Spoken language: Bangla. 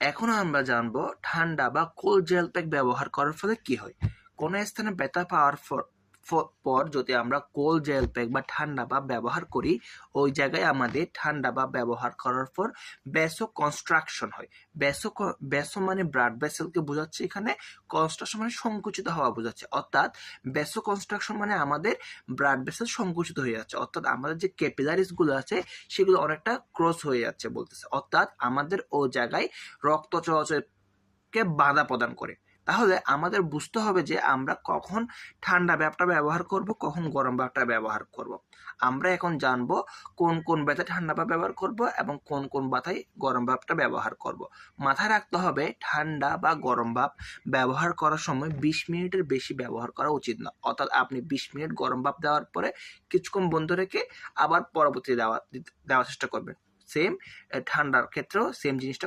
এখন আমরা জানবো ঠান্ডা বা কোল্ড জেল প্যাক ব্যবহার করার ফলে কি হয়। কোনো স্থানে ব্যথা পাওয়ার পর যদি আমরা কোল্ড জেল প্যাক বা ঠান্ডা বা ব্যবহার করি, ওই জায়গায় আমাদের ঠান্ডা বা ব্যবহার করার পর ভ্যাসো কনস্ট্রাকশন হয়। ভ্যাসো মানে ব্লাড ভেসেলকে বোঝাচ্ছে, এখানে কনস্ট্রাকশন মানে সংকুচিত হওয়া বোঝাচ্ছে। অর্থাৎ ভ্যাসো কনস্ট্রাকশন মানে আমাদের ব্লাড ভেসেল সংকুচিত হয়ে যাচ্ছে, অর্থাৎ আমাদের যে ক্যাপিলারিস গুলো আছে সেগুলো অনেকটা ক্রস হয়ে যাচ্ছে বলতেছে, অর্থাৎ আমাদের ও জায়গায় রক্ত চলাচলকে বাধা প্রদান করে। তাহলে আমাদের বুঝতে হবে যে আমরা কখন ঠান্ডা ব্যাপটা ব্যবহার করব, কখন গরম ব্যাপটা ব্যবহার করব। আমরা এখন জানবো কোন কোন ব্যথায় ঠান্ডা ভাপ ব্যবহার করব এবং কোন কোন ব্যথায় গরম ভাপটা ব্যবহার করব। মাথায় রাখতে হবে ঠান্ডা বা গরম ভাপ ব্যবহার করার সময় 20 মিনিটের বেশি ব্যবহার করা উচিত না। অর্থাৎ আপনি 20 মিনিট গরম ভাপ দেওয়ার পরে কিছুক্ষণ বন্ধ রেখে আবার পরবর্তী দেওয়ার চেষ্টা করবেন। সেম ঠান্ডার ক্ষেত্রেও সেম জিনিসটা